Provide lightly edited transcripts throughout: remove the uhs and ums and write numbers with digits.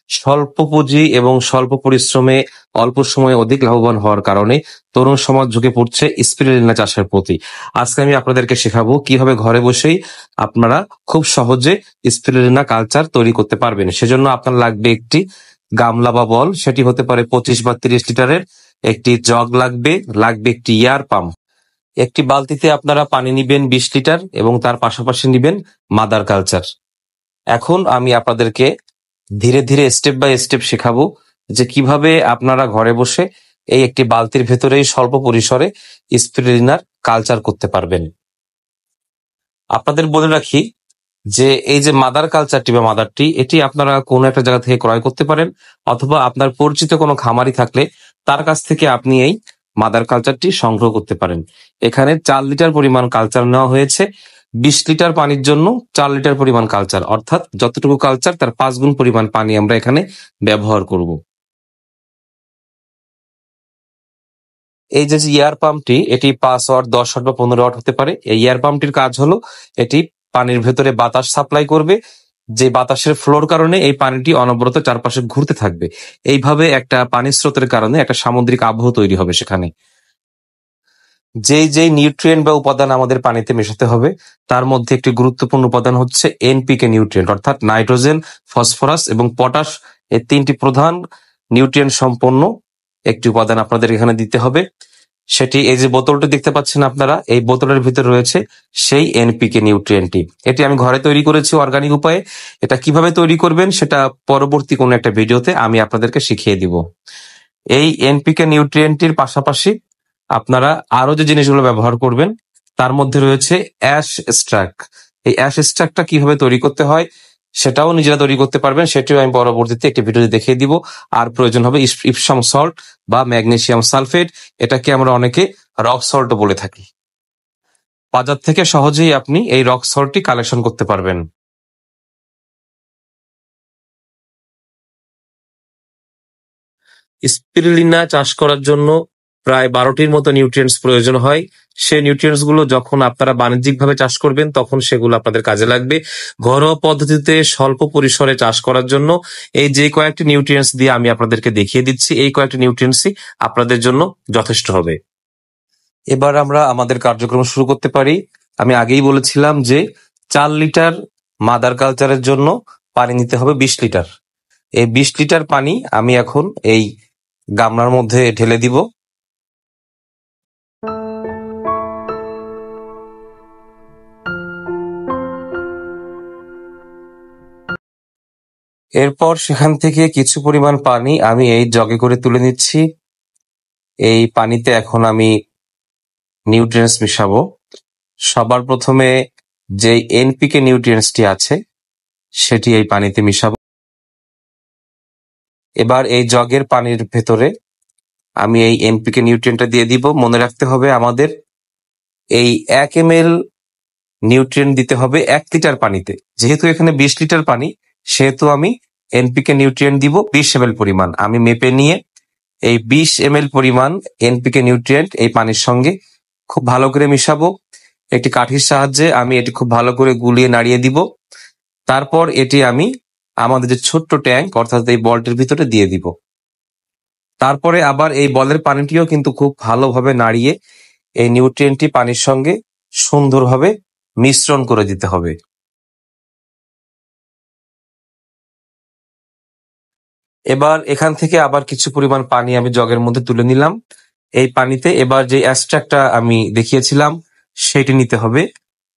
স্বল্প পুঁজি এবং স্বল্প পরিশ্রমে অল্প সময়ে অধিক লাভবান হওয়ার কারণে তরুণ সমাজ ঝুঁকে পড়ছে স্পিরুলিনা চাষের প্রতি। আজকে আমি আপনাদেরকে শেখাবো কিভাবে ঘরে বসেই আপনারা খুব সহজে স্পিরুলিনা কালচার তৈরি করতে পারবেন। সেজন্য আপনার লাগবে একটি গামলা বা বল, সেটি হতে পারে 25 বা 30 লিটারের, একটি জগ লাগবে, একটি এয়ার পাম্প। একটি বালতিতে আপনারা পানি নিবেন 20 লিটার এবং তার পাশাপাশি নিবেন মাদার কালচার। এখন আমি আপনাদেরকে ধীরে ধীরে স্টেপ বাই স্টেপ শেখাবো যে কিভাবে আপনারা ঘরে বসে এই একটি বালতির ভেতরেই স্বল্প পরিসরে স্পিরুলিনার কালচার করতে পারবেন। আপনাদের বলে রাখি যে এই যে মাদার কালচারটি বা মাদারটি, এটি আপনারা কোনো একটা জায়গা থেকে ক্রয় করতে পারেন, অথবা আপনার পরিচিত কোনো খামারি থাকলে তার কাছ থেকে আপনি এই মাদার কালচারটি সংগ্রহ করতে পারেন। এখানে 4 লিটার পরিমাণ কালচার নেওয়া হয়েছে। 20 লিটার পানির জন্য 4 লিটার পরিমাণ কালচার, অর্থাৎ যতটুকু কালচার তার 5 গুণ পরিমাণ পানি আমরা এখানে ব্যবহার করব। এই যে এয়ার পাম্পটি, এটি 5 ওয়াট, 10 ওয়াট বা 15 ওয়াট হতে পারে। এই এয়ার পাম্পটির কাজ হলো এটি পানির ভেতরে বাতাস সাপ্লাই করবে, যে বাতাসের ফ্লোর কারণে এই পানিটি অনবরত চারপাশে ঘুরতে থাকবে। এইভাবে একটা পানির স্রোতের কারণে একটা সামুদ্রিক আবহ তৈরি হবে সেখানে। যেই নিউট্রিয়েন্ট বা উপাদান আমাদের পানিতে মেশাতে হবে তার মধ্যে একটি গুরুত্বপূর্ণ উপাদান হচ্ছে এনপিকে নিউট্রিয়েন্ট, অর্থাৎ নাইট্রোজেন, ফসফরাস এবং পটাশ। এই 3টি প্রধান নিউট্রিয়েন্ট সম্পন্ন একটি উপাদান আপনাদের এখানে দিতে হবে। সেটি এই যে বোতলটি দেখতে পাচ্ছেন আপনারা, এই বোতলের ভিতরে রয়েছে সেই এনপিকে নিউট্রিয়েন্টটি। এটি আমি ঘরে তৈরি করেছি অর্গানিক উপায়ে। এটা কিভাবে তৈরি করবেন সেটা পরবর্তী কোনো একটা ভিডিওতে আমি আপনাদেরকে শিখিয়ে দিব। এই এনপিকে নিউট্রিয়েন্টটির পাশাপাশি আপনারা আরো যে জিনিসগুলো ব্যবহার করবেন তার মধ্যে রয়েছে অ্যাশ স্ট্রাক। এই অ্যাশ স্ট্রাকটা কিভাবে তৈরি করতে হয় সেটাও নিজেরা তৈরি করতে পারবেন, সেটিও আমি পরবর্তীতে একটি ভিডিওতে দেখিয়ে দিব। আর প্রয়োজন হবে ইপসাম সল্ট বা ম্যাগনেসিয়াম সালফেট, এটাকে আমরা অনেকে রক সল্টও বলে থাকি। বাজার থেকে সহজেই আপনি এই রক সল্টটি কালেকশন করতে পারবেন। স্পিরুলিনা চাষ করার জন্য প্রায় 12টির মতো নিউট্রিয়েন্টস প্রয়োজন হয়। সেই নিউট্রিয়েন্টস গুলো যখন আপনারা বাণিজ্যিকভাবে চাষ করবেন তখন সেগুলো আপনাদের কাজে লাগবে। ঘরোয়া পদ্ধতিতে স্বল্প পরিসরে চাষ করার জন্য এই যে কয়েকটি নিউট্রিয়েন্টস দিয়ে আমি আপনাদেরকে দেখিয়ে দিচ্ছি, এই কয়েকটি নিউট্রিয়েন্টসই আপনাদের জন্য যথেষ্ট হবে। এবার আমরা আমাদের কার্যক্রম শুরু করতে পারি। আমি আগেই বলেছিলাম যে 4 লিটার মাদার কালচারের জন্য পানি নিতে হবে 20 লিটার। এই 20 লিটার পানি আমি এখন এই গামলার মধ্যে ঢেলে দিব। এরপর সেখান থেকে কিছু পরিমাণ পানি আমি এই জগে করে তুলে নিচ্ছি। এই পানিতে এখন আমি নিউট্রিয়েন্টস মিশাবো। সবার প্রথমে যে এনপিকে নিউট্রিয়েন্টসটি আছে সেটি এই পানিতে মিশাবো। এবার এই জগের পানির ভেতরে আমি এই এনপিকে নিউট্রিয়েন্টটা দিয়ে দিব। মনে রাখতে হবে আমাদের এই 1 ml নিউট্রিয়েন্ট দিতে হবে 1 লিটার পানিতে। যেহেতু এখানে 20 লিটার পানি, সেহেতু আমি এনপিকে নিউট্রিয়েন্ট দিব 20 ml পরিমাণ। আমি মেপে নিয়ে এই 20 ml পরিমাণ এনপিকে নিউট্রিয়েন্ট এই পানির সঙ্গে খুব ভালো করে মিশাবো। একটি কাঠির সাহায্যে আমি এটি খুব ভালো করে গুলিয়ে নাড়িয়ে দিব। তারপর এটি আমি আমাদের যে ছোট্ট ট্যাঙ্ক, অর্থাৎ এই বলটির ভিতরে দিয়ে দিব। তারপরে আবার এই বলের পানিটিও কিন্তু খুব ভালোভাবে নাড়িয়ে এই নিউট্রিয়েন্টটি পানির সঙ্গে সুন্দরভাবে মিশ্রণ করে দিতে হবে। এবার এখান থেকে আবার কিছু পরিমাণ পানি আমি জগের মধ্যে তুলে নিলাম। এই পানিতে এবার যে অ্যাস্ট্রাকটা আমি দেখিয়েছিলাম সেটি নিতে হবে।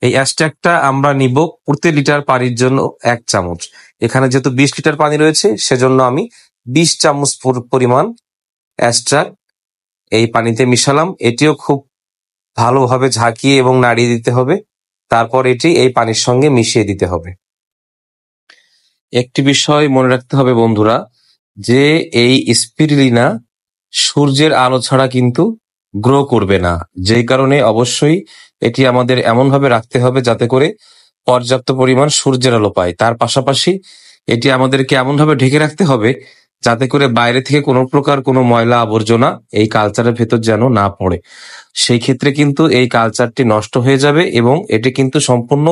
এই অ্যাস্ট্রাকটা আমরা নিব প্রতি লিটার পানির জন্য 1 চামচ। এখানে যেহেতু 20 লিটার পানি রয়েছে সেজন্য আমি 20 চামচ পরিমাণ অ্যাস্ট্রাক এই পানিতে মিশালাম। এটিও খুব ভালোভাবে ঝাঁকিয়ে এবং নাড়িয়ে দিতে হবে। তারপর এটি এই পানির সঙ্গে মিশিয়ে দিতে হবে। একটি বিষয় মনে রাখতে হবে বন্ধুরা, যে এই স্পিরুলিনা সূর্যের আলো ছাড়া কিন্তু গ্রো করবে না। যেই কারণে অবশ্যই এটি আমাদের এমনভাবে রাখতে হবে যাতে করে পর্যাপ্ত পরিমাণ সূর্যের আলো পায়। তার পাশাপাশি এটি আমাদেরকে এমনভাবে ঢেকে রাখতে হবে যাতে করে বাইরে থেকে কোনো প্রকার কোনো ময়লা আবর্জনা এই কালচারের ভেতর যেন না পড়ে। সেই ক্ষেত্রে কিন্তু এই কালচারটি নষ্ট হয়ে যাবে এবং এটি কিন্তু সম্পূর্ণ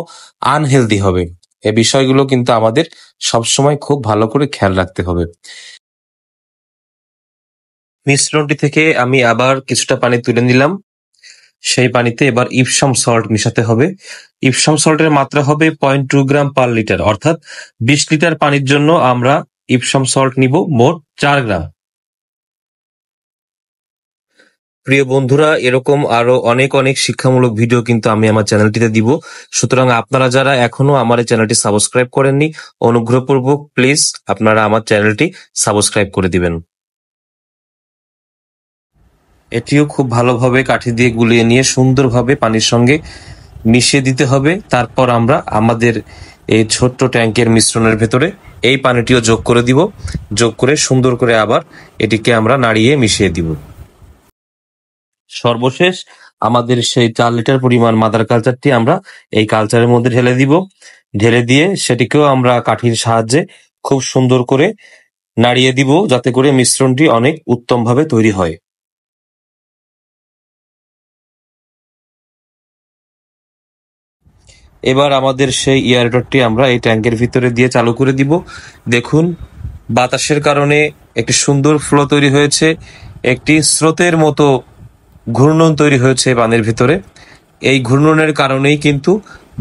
আনহেলদি হবে। এই বিষয়গুলো কিন্তু আমাদের সবসময় খুব ভালো করে খেয়াল রাখতে হবে। মিশ্রণটি থেকে আমি আবার কিছুটা পানি তুলে নিলাম। সেই পানিতে এবার ইপসম সল্ট মিশাতে হবে। ইপসম সল্টের মাত্রা হবে 0.2 গ্রাম পার লিটার, অর্থাৎ 20 লিটার পানির জন্য আমরা ইপসম সল্ট নিব মোট 4 গ্রাম। প্রিয় বন্ধুরা, এরকম আরো অনেক অনেক শিক্ষামূলক ভিডিও কিন্তু আমি আমার চ্যানেলটিতে দিব। সুতরাং আপনারা যারা এখনো আমার এই চ্যানেলটি সাবস্ক্রাইব করেননি, অনুগ্রহপূর্বক প্লিজ আপনারা আমার চ্যানেলটি সাবস্ক্রাইব করে দিবেন। এটিও খুব ভালোভাবে কাঠি দিয়ে গুলিয়ে নিয়ে সুন্দরভাবে পানির সঙ্গে মিশিয়ে দিতে হবে। তারপর আমরা আমাদের এই ছোট্ট ট্যাঙ্কের মিশ্রণের ভেতরে এই পানিটিও যোগ করে দিব। যোগ করে সুন্দর করে আবার এটিকে আমরা নাড়িয়ে মিশিয়ে দিব। সর্বশেষ আমাদের সেই 4 লিটার পরিমাণ মাদার কালচারটি আমরা এই কালচারের মধ্যে ঢেলে দিব। ঢেলে দিয়ে সেটিকেও আমরা কাঠির সাহায্যে খুব সুন্দর করে নাড়িয়ে দিব, যাতে করে মিশ্রণটি অনেক উত্তমভাবে তৈরি হয়। এবার আমাদের সেই এয়ারডটটি আমরা এই ট্যাঙ্কের ভিতরে দিয়ে চালু করে দিব। দেখুন, বাতাসের কারণে একটি সুন্দর ফ্লো তৈরি হয়েছে, একটি স্রোতের মতো ঘূর্ণন তৈরি হয়েছে পানির ভিতরে। এই ঘূর্ণনের কারণেই কিন্তু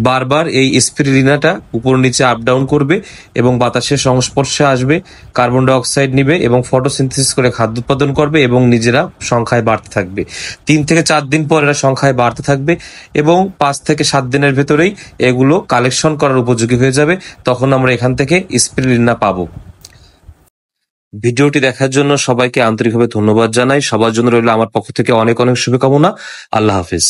বারবার এই স্পিরুলিনাটা উপর নিচে আপ ডাউন করবে এবং বাতাসের সংস্পর্শে আসবে, কার্বন ডাই অক্সাইড নিবে এবং ফটোসিনথেসিস করে খাদ্য উৎপাদন করবে এবং নিজেরা সংখ্যায় বাড়তে থাকবে। 3 থেকে 4 দিন পর এরা সংখ্যায় বাড়তে থাকবে এবং 5 থেকে 7 দিনের ভেতরেই এগুলো কালেকশন করার উপযোগী হয়ে যাবে। তখন আমরা এখান থেকে স্পিরুলিনা পাবো। ভিডিওটি দেখার জন্য সবাইকে আন্তরিকভাবে ধন্যবাদ জানাই। সবার জন্য রইল আমার পক্ষ থেকে অনেক অনেক শুভকামনা। আল্লাহ হাফিজ।